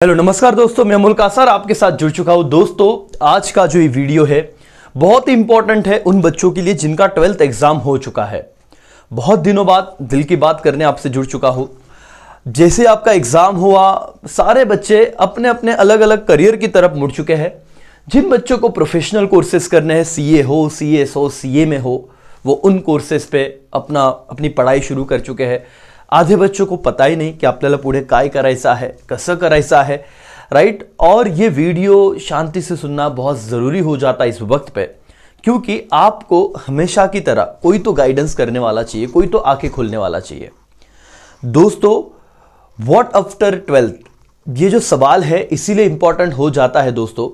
Hello नमस्कार दोस्तों, मैं अमोल कासार आपके साथ जुड़ चुका हूं। दोस्तों आज का जो ये वीडियो है बहुत ही इंपॉर्टेंट है उन बच्चों के लिए जिनका 12th एग्जाम हो चुका है। बहुत दिनों बाद दिल की बात करने आपसे जुड़ चुका हूं। जैसे आपका एग्जाम हुआ, सारे बच्चे अपने अपने अलग अलग करियर की तरफ मुड़ चुके हैं। जिन बच्चों को प्रोफेशनल कोर्सेज करने हैं, सीए हो, सीएस हो, सीए में हो, वो उन कोर्सेज पे अपनी पढ़ाई शुरू कर चुके हैं। आधे बच्चों को पता ही नहीं कि आपल्याला पुढे काय करायचं आहे, कसं करायचं आहे, राइट। और ये वीडियो शांति से सुनना बहुत ज़रूरी हो जाता है इस वक्त पे, क्योंकि आपको हमेशा की तरह कोई तो गाइडेंस करने वाला चाहिए, कोई तो आंखें खोलने वाला चाहिए। दोस्तों, व्हाट आफ्टर 12th, ये जो सवाल है इसीलिए इंपॉर्टेंट हो जाता है दोस्तों,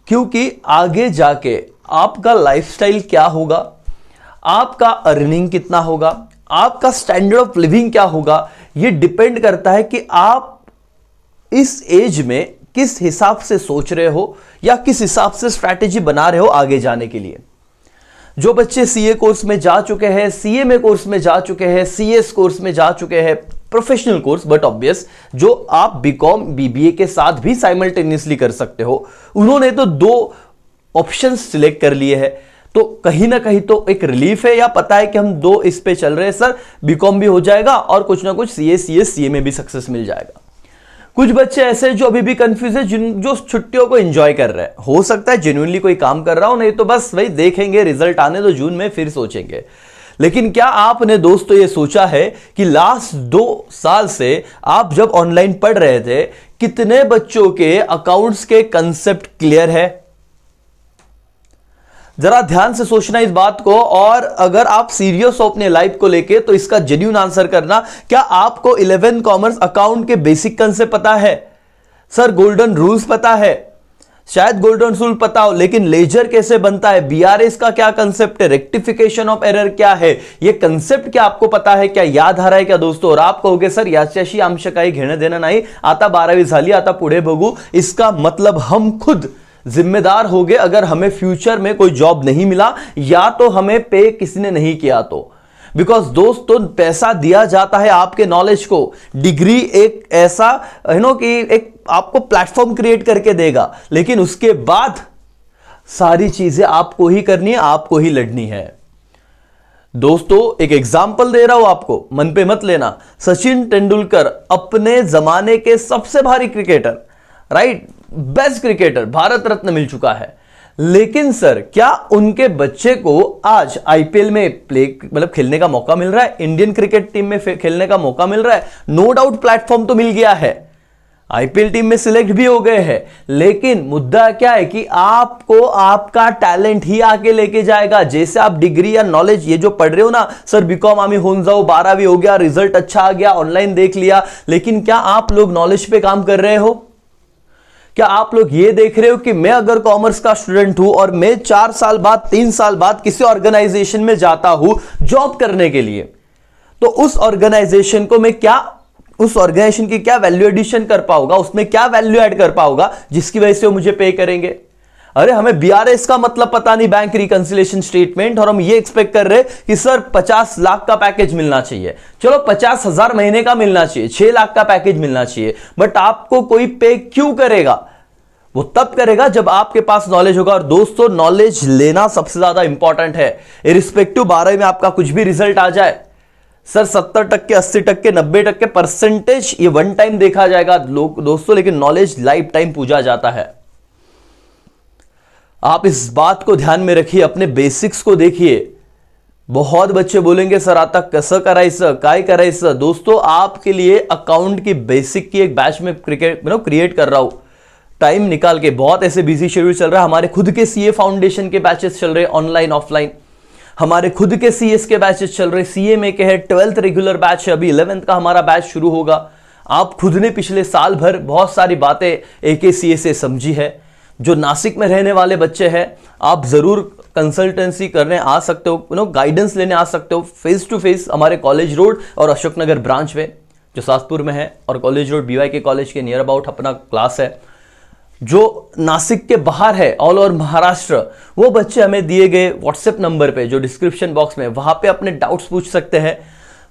क्योंकि आगे जाके आपका लाइफस्टाइल क्या होगा, आपका अर्निंग कितना होगा, आपका स्टैंडर्ड ऑफ लिविंग क्या होगा, यह डिपेंड करता है कि आप इस एज में किस हिसाब से सोच रहे हो या किस हिसाब से स्ट्रैटेजी बना रहे हो आगे जाने के लिए। जो बच्चे सीए कोर्स में जा चुके हैं, सीएमए कोर्स में जा चुके हैं, सीएस कोर्स में जा चुके हैं, प्रोफेशनल कोर्स बट ऑब्वियस, जो आप बीकॉम बीबीए के साथ भी साइमल्टेनियसली कर सकते हो, उन्होंने तो दो ऑप्शंस सिलेक्ट कर लिए हैं। तो कहीं ना कहीं तो एक रिलीफ है, या पता है कि हम दो इस पे चल रहे हैं, सर बीकॉम भी हो जाएगा और कुछ ना कुछ सीए सीएस सीए में भी सक्सेस मिल जाएगा। कुछ बच्चे ऐसे जो अभी भी कंफ्यूज है, जो छुट्टियों को एंजॉय कर रहे हैं। हो सकता है जेन्युइनली कोई काम कर रहा हो, नहीं तो बस वही देखेंगे, रिजल्ट आने तो जून में फिर सोचेंगे। लेकिन क्या आपने दोस्तों ये सोचा है कि लास्ट 2 साल से आप जब ऑनलाइन पढ़ रहे थे, कितने बच्चों के अकाउंट्स के कंसेप्ट क्लियर है? जरा ध्यान से सोचना इस बात को, और अगर आप सीरियस हो अपने लाइफ को लेके तो इसका जेन्युइन आंसर करना। क्या आपको 11 कॉमर्स अकाउंट के बेसिक कंसेप्ट पता है? सर गोल्डन रूल्स पता है? शायद गोल्डन रूल पता हो, लेकिन लेजर कैसे बनता है, बीआरएस का क्या कंसेप्ट है, रेक्टिफिकेशन ऑफ एरर क्या है, ये कंसेप्ट क्या आपको पता है, क्या याद आ रहा है क्या दोस्तों? और आप कहोगे सर याच्याशी आमचं काही घेणं देणं नाही, आता 12वी झाली, आता पुढे बघू। इसका मतलब हम खुद जिम्मेदार हो गए अगर हमें फ्यूचर में कोई जॉब नहीं मिला, या तो हमें पे किसी ने नहीं किया तो। बिकॉज दोस्तों, पैसा दिया जाता है आपके नॉलेज को। डिग्री एक ऐसा कि एक आपको प्लेटफॉर्म क्रिएट करके देगा, लेकिन उसके बाद सारी चीजें आपको ही करनी है, आपको ही लड़नी है। दोस्तों एक एग्जाम्पल दे रहा हूं आपको, मन पे मत लेना। सचिन तेंदुलकर अपने जमाने के सबसे भारी cricketer, right, best cricketer, Bharat Ratna मिल चुका है। लेकिन सर क्या उनके बच्चे को आज आईपीएल में खेलने का मौका मिल रहा है, इंडियन क्रिकेट टीम में खेलने का मौका मिल रहा है? नो डाउट प्लेटफॉर्म तो मिल गया है, आईपीएल टीम में सिलेक्ट भी हो गए हैं। लेकिन मुद्दा क्या है कि आपको आपका टैलेंट ही आके लेके जाएगा। जैसे आप डिग्री या नॉलेज ये जो पढ़ रहे हो ना, सर बीकॉम आम्ही होऊन जाऊ, 12वीं हो गया, रिजल्ट अच्छा आ गया, ऑनलाइन देख लिया, लेकिन क्या आप लोग नॉलेज पे काम कर रहे हो? क्या आप लोग ये देख रहे हो कि मैं अगर कॉमर्स का स्टूडेंट हूं और मैं 4 साल बाद 3 साल बाद किसी ऑर्गेनाइजेशन में जाता हूं जॉब करने के लिए, तो उस ऑर्गेनाइजेशन को मैं क्या, उस ऑर्गेनाइजेशन की क्या वैल्यू एडिशन कर पाऊंगा, उसमें क्या वैल्यू ऐड कर पाऊंगा जिसकी वजह से वो मुझे पे करेंगे? अरे हमें बीआरएस का मतलब पता नहीं, बैंक रिकंसिलिएशन स्टेटमेंट, और हम ये एक्सपेक्ट कर रहे कि सर 50 लाख का पैकेज मिलना चाहिए। चलो 50,000 महीने का मिलना चाहिए, 6 लाख का पैकेज मिलना चाहिए, बट आपको कोई पे क्यों करेगा? वो तब करेगा जब आपके पास नॉलेज होगा। और दोस्तों नॉलेज लेना सबसे ज्यादा इंपॉर्टेंट है। इरिस्पेक्टिव 12वीं में आपका कुछ भी रिजल्ट आ जाए, सर 70%, 80%, 90% परसेंटेज ये वन टाइम देखा जाएगा दोस्तों, लेकिन नॉलेज लाइफ टाइम पूजा जाता है। आप इस बात को ध्यान में रखिए, अपने बेसिक्स को देखिए। बहुत बच्चे बोलेंगे सर आता कसं करायचं, काय करायचं? दोस्तों आपके लिए अकाउंट की बेसिक की एक बैच में क्रिएट कर रहा हूं, टाइम निकाल के। बहुत ऐसे बिजी शेड्यूल चल रहा है, हमारे खुद के सीए फाउंडेशन के बैचेस चल रहे हैं ऑनलाइन ऑफलाइन, हमारे खुद के सीएस के बैचेस चल रहे, सीएमए के है, 12th रेगुलर बैच है, अभी 11th का हमारा बैच शुरू होगा। आप खुद ने पिछले साल भर बहुत सारी बातें एकेसीए से समझी है। जो नासिक में रहने वाले बच्चे हैं, आप जरूर कंसल्टेंसी करने आ सकते हो, गाइडेंस लेने आ सकते हो फेस टू फेस हमारे कॉलेज रोड और अशोकनगर ब्रांच में जो सासपुर में है, और कॉलेज रोड बीवाईके कॉलेज के नियर अबाउट अपना क्लास है। जो नासिक के बाहर है, ऑल ओवर महाराष्ट्र, वो बच्चे हमें दिए गए व्हाट्सएप नंबर पे जो डिस्क्रिप्शन बॉक्स में, वहां पे अपने डाउट्स पूछ सकते हैं।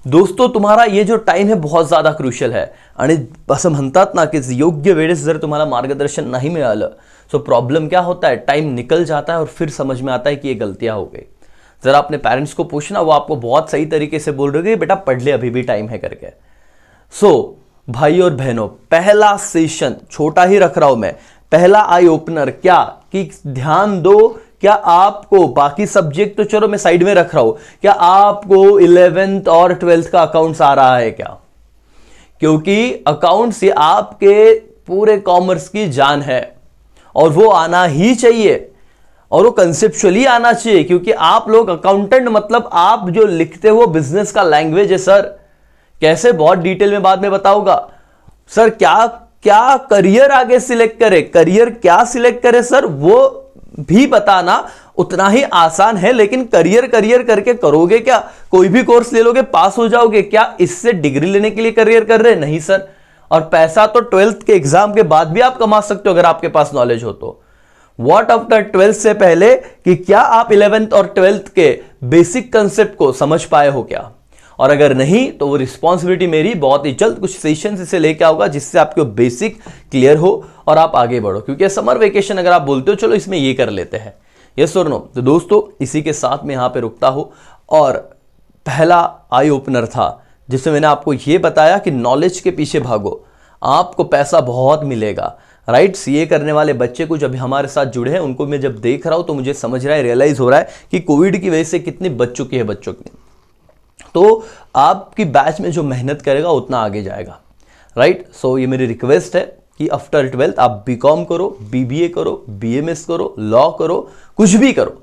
दोस्तों तुम्हारा ये जो टाइम है बहुत ज्यादा क्रुशियल है आणि असं म्हणतात ना की योग्य वेळेस जर तुम्हाला मार्गदर्शन नहीं मिळालं तो प्रॉब्लम क्या होता है, टाइम निकल जाता है और फिर समझ में आता है कि ये गलतियां हो गई। जरा अपने पेरेंट्स को पूछना, वो आपको बहुत सही तरीके से बोल रहे हो बेटा पढ़ ले अभी भी टाइम है करके। सो भाई और बहनों, पहला सेशन छोटा ही रख रहा हूं मैं, पहला आई ओपनर क्या कि ध्यान दो, क्या आपको बाकी सब्जेक्ट तो चलो मैं साइड में रख रहा हूं, क्या आपको 11th और 12th का अकाउंट्स आ रहा है क्या? क्योंकि अकाउंट्स ये आपके पूरे कॉमर्स की जान है और वो आना ही चाहिए और वो कंसेप्चुअली आना चाहिए, क्योंकि आप लोग अकाउंटेंट मतलब आप जो लिखते हो बिजनेस का लैंग्वेज है सर। कैसे, बहुत डिटेल में बाद में बताऊंगा सर। क्या क्या करियर आगे सिलेक्ट करे, करियर क्या सिलेक्ट करे सर, वो भी बताना उतना ही आसान है। लेकिन करियर करियर करके करोगे क्या? कोई भी कोर्स ले लोगे पास हो जाओगे क्या? इससे डिग्री लेने के लिए करियर कर रहे? नहीं सर। और पैसा तो 12th के एग्जाम के बाद भी आप कमा सकते हो अगर आपके पास नॉलेज हो तो। व्हाट आफ्टर 12th से पहले कि क्या आप 11th और 12th के बेसिक कंसेप्ट को समझ पाए हो क्या? और अगर नहीं तो वो रिस्पॉन्सिबिलिटी मेरी, बहुत ही जल्द कुछ सेशन इसे लेके आऊंगा जिससे आपको बेसिक क्लियर हो और आप आगे बढ़ो। क्योंकि समर वेकेशन अगर आप बोलते हो चलो इसमें ये कर लेते हैं, यस और नो, तो दोस्तों इसी के साथ में यहां पे रुकता हूं। और पहला आई ओपनर था जिसमें मैंने आपको ये बताया कि नॉलेज के पीछे भागो, आपको पैसा बहुत मिलेगा। राइट, सीए करने वाले बच्चे कुछ अभी हमारे साथ जुड़े हैं, उनको मैं जब देख रहा हूं तो मुझे समझ रहा है, रियलाइज हो रहा है कि कोविड की वजह से कितनी बच चुकी है बच्चों की। तो आपकी बैच में जो मेहनत करेगा उतना आगे जाएगा। राइट, सो ये मेरी रिक्वेस्ट है कि आफ्टर 12th आप बीकॉम करो, बीबीए करो, बीएमएस करो, लॉ करो, कुछ भी करो।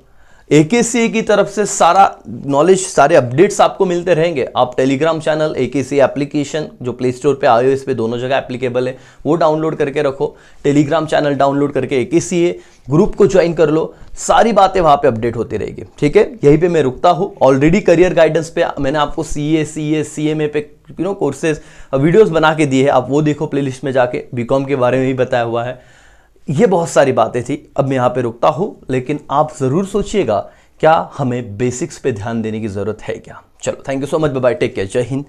एकेसीए की तरफ से सारा नॉलेज, सारे अपडेट्स आपको मिलते रहेंगे। आप टेलीग्राम चैनल, एकेसीए एप्लीकेशन जो प्ले स्टोर पे, iOS पे दोनों जगह एप्लीकेबल है, वो डाउनलोड करके रखो। टेलीग्राम चैनल डाउनलोड करके एकेसीए ग्रुप को ज्वाइन कर लो, सारी बातें वहां पे अपडेट होती रहेगी। ठीक है, यहीं पे मैं रुकता हूं। ऑलरेडी करियर गाइडेंस पे मैंने आपको सीए, सीएमए पे कोर्सेज वीडियोस बना के दिए हैं, आप वो देखो प्लेलिस्ट में जाके। बीकॉम के बारे में भी बताया हुआ है। ये बहुत सारी बातें थी, अब मैं यहां पे रुकता हूं। लेकिन आप जरूर सोचिएगा क्या हमें बेसिक्स पे ध्यान देने की जरूरत है क्या? चलो, thank you so much, bye bye, take care, जय हिंद।